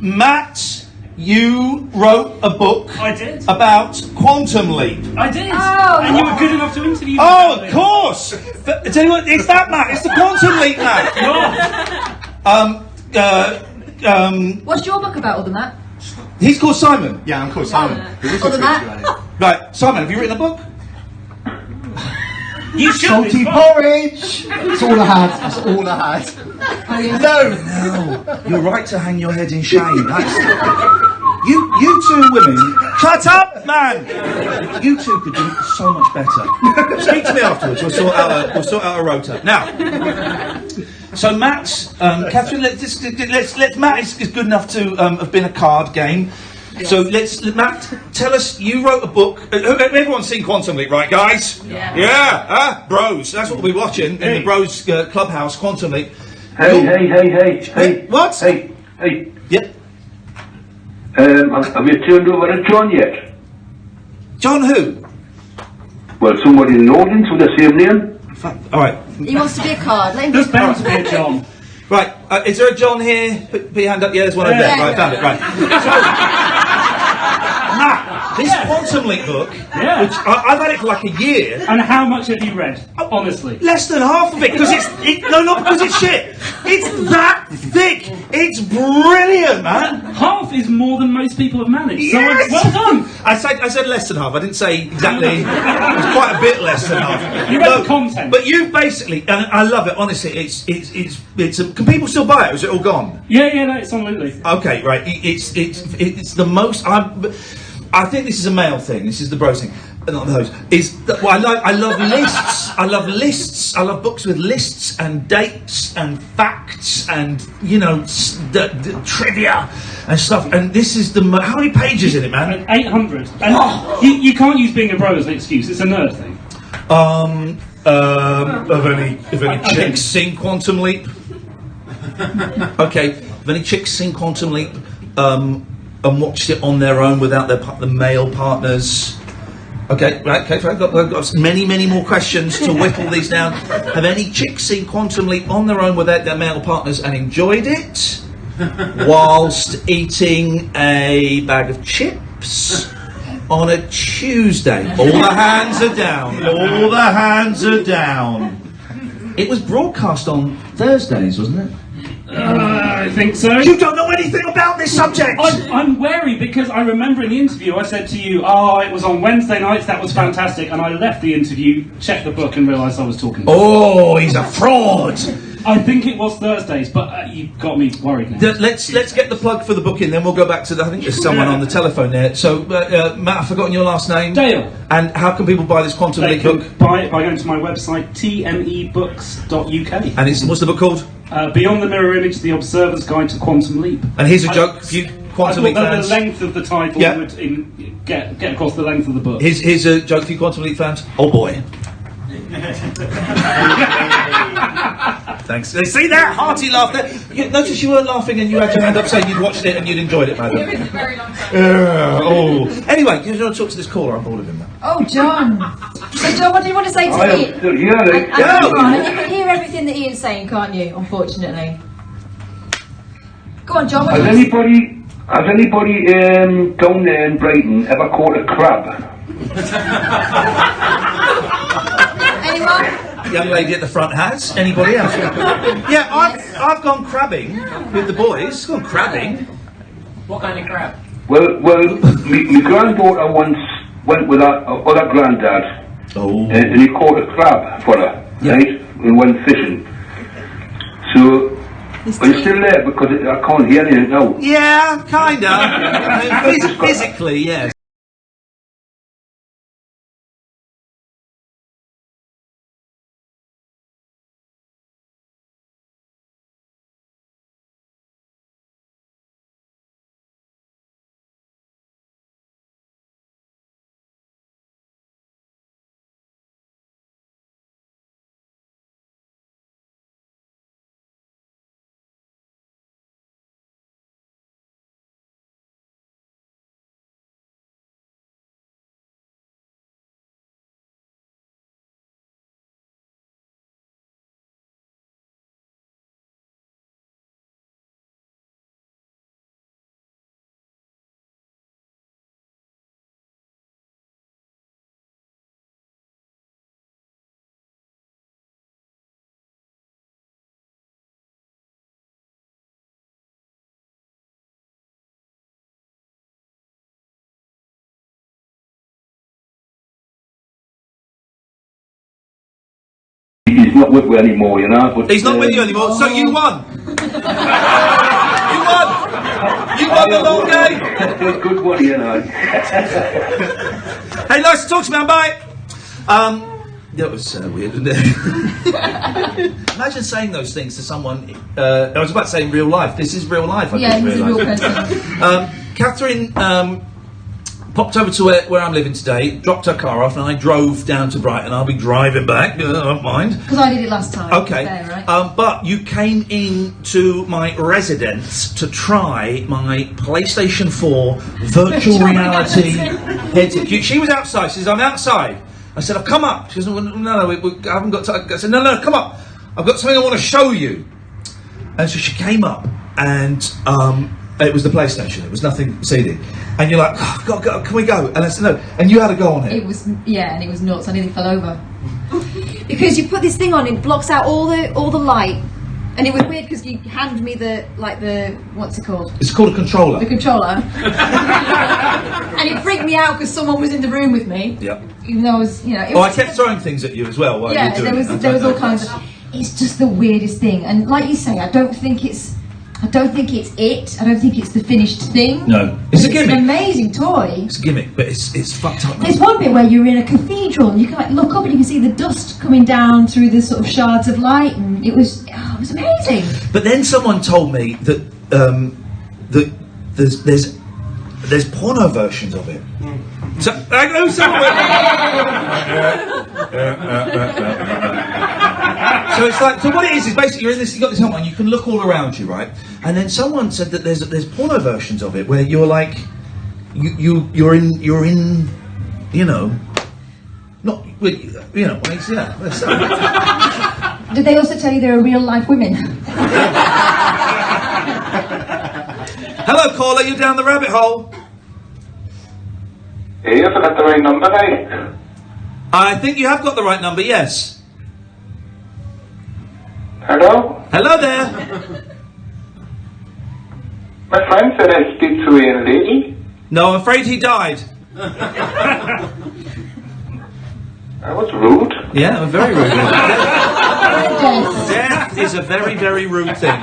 Matt, you wrote a book. I did. About Quantum Leap. I did. Oh, and you were good enough to interview me. Oh, of course. Tell you what, it's that Matt. It's the Quantum Leap Matt. What's your book about, other Matt? He's called Simon. Yeah, I'm called Simon. Other Matt? Right, Simon, have you written a book? You should. Salty porridge. That's all I had. That's all I had. Oh, yeah. No, you're right to hang your head in shame. You two women, shut up, man. You two could do so much better. Speak to me afterwards. We'll sort out a rota. Now, so Matt, Catherine, Matt is good enough to have been a card game. Yes. So Matt, tell us, you wrote a book. Everyone's seen Quantum Leap, right, guys? Yeah. Bros. That's what we'll be watching in the Bros Clubhouse, Quantum Leap. Hey. What? Hey. Yep. Have you turned over to John yet? John who? Well, somebody in Lawrence with the same name. All right. He wants to be a card. Let him There's bound to be a John. Right. Is there a John here? Put your hand up. Yeah, there's one over there. Right, found it. Right. Matt, this Quantum Leap book, which I've had it for like a year. And how much have you read? Honestly. Less than half of it, because not because it's shit. It's that thick. It's brilliant, man. Half is more than most people have managed. Yes! So well done. I said less than half. I didn't say exactly. It was quite a bit less than half. You read the content. But you basically, and I love it. Honestly, it's. Can people still buy it? Or is it all gone? Yeah, no, it's on Lulu. Okay, right. It's the most. I think this is a male thing. This is the bros thing. Not those. I love lists. I love lists. I love books with lists and dates and facts and the trivia and stuff. And this is how many pages in it, man? 800. And you can't use being a bro as an excuse. It's a nerd thing. Have any chicks seen Quantum Leap? Okay. Have any chicks seen Quantum Leap and watched it on their own without the male partners? Okay, right, okay, I've got many more questions to whittle these down. Have any chicks seen Quantum Leap on their own without their male partners and enjoyed it? Whilst eating a bag of chips on a Tuesday? All the hands are down. All the hands are down. It was broadcast on Thursdays, wasn't it? I think so. You don't know anything about this subject! I'm wary because I remember in the interview I said to you, it was on Wednesday nights, that was fantastic, and I left the interview, checked the book and realised I was talking about Oh, he's a fraud! I think it was Thursdays, but you got me worried now. Let's get the plug for the book in, then we'll go back to I think there's someone on the telephone there. So, Matt, I've forgotten your last name. Dale. And how can people buy this Quantum Leap book? Buy it by going to my website, tmebooks.uk. And what's the book called? Beyond the Mirror Image, The Observer's Guide to Quantum Leap. And here's a joke for you Quantum Leap fans. The length of the title would get across the length of the book. Here's a joke for you Quantum Leap fans. Oh boy. Thanks. See that hearty laughter? Notice you were laughing and you had your hand up saying you'd watched it and you'd enjoyed it, madam. It was a very long time. Anyway, you want to talk to this caller? I'm bored of him now. Oh, John. So, John, what do you want to say to Ian? You can hear everything that Ian's saying, can't you? Unfortunately. Go on, John. Has anybody down there in Brighton ever caught a crab? Anyone? Young lady at the front has. Anybody else? Yeah, I've gone crabbing with the boys. Gone crabbing. What kind of crab? Well, my granddaughter once went with her other granddad, and he caught a crab for her, right? And went fishing. So, are you still there? Because I can't hear anything now. Yeah, kinda. Physically, yes. He's not with me anymore, you know. But, he's not with you anymore, so you won! You won! You won the long game! Good one, you know. Hey, nice to talk to you, man, bye! That was weird, wasn't it? Imagine saying those things to someone, I was about to say in real life. This is real life, I Yeah, just he's a real realised. person. Catherine popped over to where I'm living today, dropped her car off, and I drove down to Brighton. I'll be driving back, I don't mind. Because I did it last time. Okay, Fair, right? but you came in to my residence to try my PlayStation 4 virtual reality headset. She was outside. She says, "I'm outside." I said, "Oh, come up." She says, "No, I haven't got time." I said, "No, come up. I've got something I want to show you." And so she came up, and it was the PlayStation. It was nothing CD. And you're like, "Oh, go, can we go?" And I said, "No." And you had to go on it. It was, and it was nuts. I nearly fell over. Because you put this thing on, it blocks out all the light. And it was weird because you handed me the what's it called? It's called a controller. The controller. And it freaked me out because someone was in the room with me. Yep. Even though I was, it I was, kept throwing things at you as well while you were doing it. there was all kinds of. It's just the weirdest thing, and like you say, I don't think it's it. I don't think it's the finished thing. No, it's a gimmick. It's an amazing toy. It's a gimmick, but it's fucked up. There's one bit where you're in a cathedral and you can look up and you can see the dust coming down through the sort of shards of light, and it was amazing. But then someone told me that that there's porno versions of it. So I know someone. So it's like, so what it is basically you're in this, you got this helmet on, you can look all around you, right? And then someone said that there's porno versions of it where you're like, you're in, you know, not, you know, yeah. Did they also tell you there are real life women? Hello, caller, you're down the rabbit hole. Hey, have I got the right number, mate? I think you have got the right number, yes. Hello? Hello there. My friend said I speak to Iain Lee. No, I'm afraid he died. That was rude. Yeah, very rude. Death is a very, very rude thing.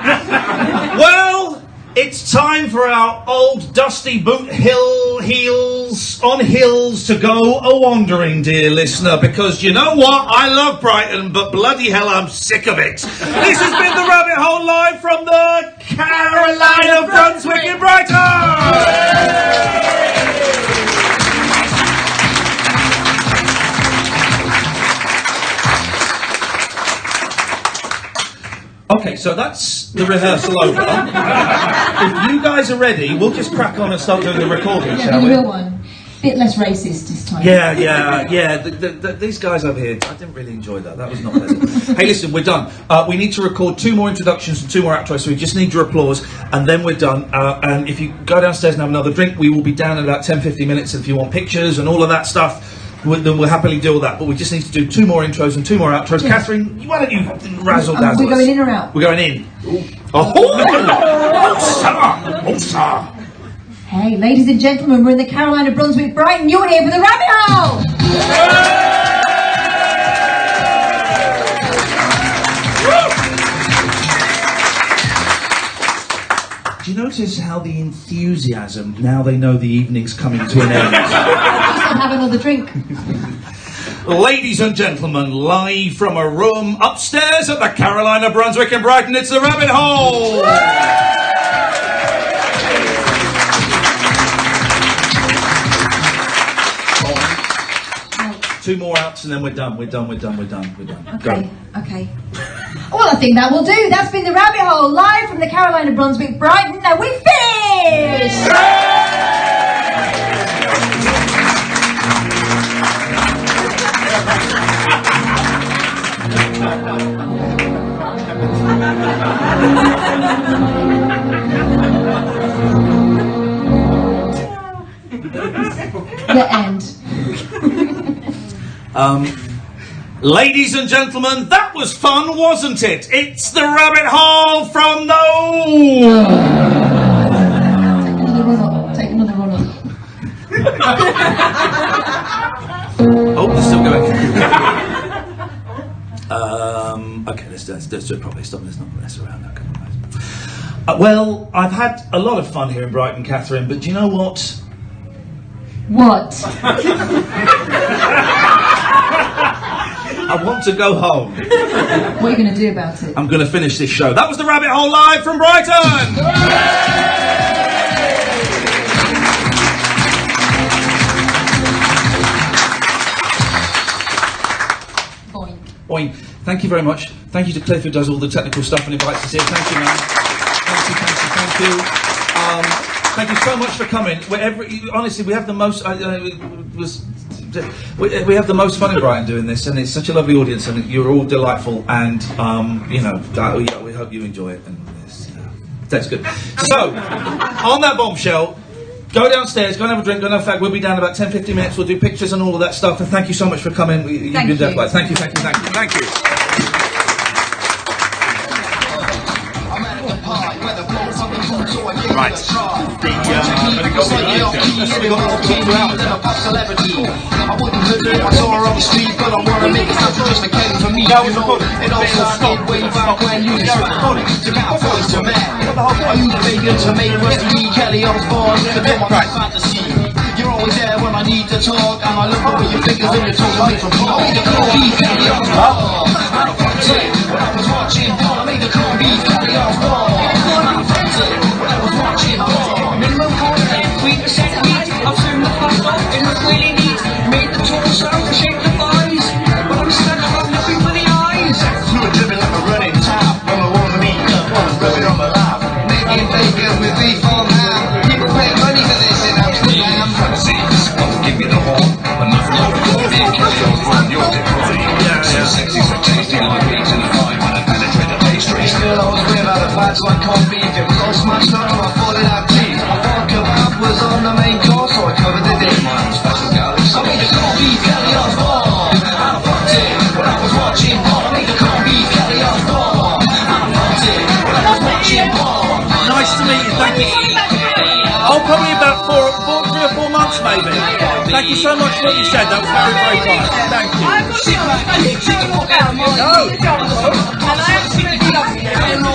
Well, it's time for our old dusty boot heels on hills to go a-wandering, dear listener, because you know what? I love Brighton, but bloody hell, I'm sick of it. This has been the Rabbit Hole live from the Caroline of Brunswick in Brighton! Okay, so that's the rehearsal over. If you guys are ready, we'll just crack on and start doing the recording, shall we? The real one. Bit less racist this time. Yeah. These guys over here, I didn't really enjoy that. That was not pleasant. Hey, listen, we're done. We need to record 2 more introductions and 2 more outros, so we just need your applause, and then we're done. And if you go downstairs and have another drink, we will be down in about 10-15 minutes. If you want pictures and all of that stuff, then we'll happily do all that. But we just need to do 2 more intros and 2 more outros. Yeah. Catherine, why don't you razzle dazzle? We're going in or out? We're going in. Oh, sir. Hey, ladies and gentlemen, we're in the Caroline of Brunswick, Brighton. You're here for the Rabbit Hole! Do you notice how the enthusiasm, now they know the evening's coming to an end? Have another drink. Ladies and gentlemen, live from a room upstairs at the Caroline of Brunswick in Brighton, it's the Rabbit Hole! 2 more outs and then we're done. Okay. Well, I think that will do. That's been the Rabbit Hole, live from the Caroline of Brunswick, Brighton. Now we finished! The end. Ladies and gentlemen, that was fun, wasn't it? It's the Rabbit Hole from the... Take another run up. Oh, it's still going. Okay, let's do it properly. Stop, let's not mess around. No, come on, well, I've had a lot of fun here in Brighton, Catherine, but do you know what? What? I want to go home. What are you going to do about it? I'm going to finish this show. That was the Rabbit Hole live from Brighton! Boing. Boing. Thank you very much. Thank you to Cliff who does all the technical stuff and invites us here. Thank you, man. Thank you. Thank you so much for coming. Honestly, we have the most... we have the most fun in Brighton doing this, and it's such a lovely audience, and you're all delightful, and we hope you enjoy it, and that's good. So, on that bombshell, go downstairs, go and have a drink, go and have a fag. We'll be down in about 10-15 minutes. We'll do pictures and all of that stuff, and thank you so much for coming. Thank you. Thank you. Right. I wouldn't put it, I saw her on the street, but I wanna make it happen just again for me. You know, it all started way back when you started to get a voice to man. I used bacon to make Rusty Kelly Osbourne, never did my fantasy. You're always there when I need to talk, and I love the way your fingers in your toes make from home. I made a call, beef Kelly Osbourne. And I'm fancy, when I was watching, I made a call, beef Kelly Osbourne. And I'm fancy, when I was watching, minimum cost 3% meat. I've turned the fast off, it looked really neat. Made the total sound to shake the thighs, but I'm stuck on nothing for the eyes. Fluid living like probably about 3 or 4 months, maybe. Thank you so much for what you said. That was very, very kind. Thank you.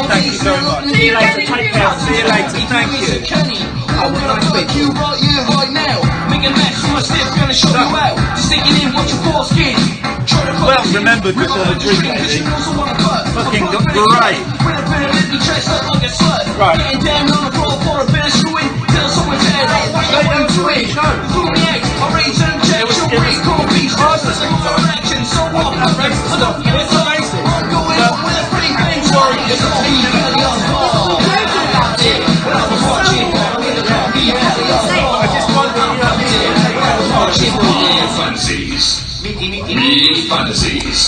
Thank you very much. See you later. Take care. See you later. Thank you. I would like to make you right here, right now. Make a mess, my stiff gonna show you out. Just thinking in what your foreskin. Well remembered before the drink, lady. Fucking great. Right. Getting down on the floor for a bit of screwing. Till someone's head off. They don't swing. Through the egg, I raise and check. Your brain can't be stressed. It's a action. So what? I'm amazing. I'm going on with a free thing. Sorry, it's all me. I just wonder. Fantasies. Me fantasies.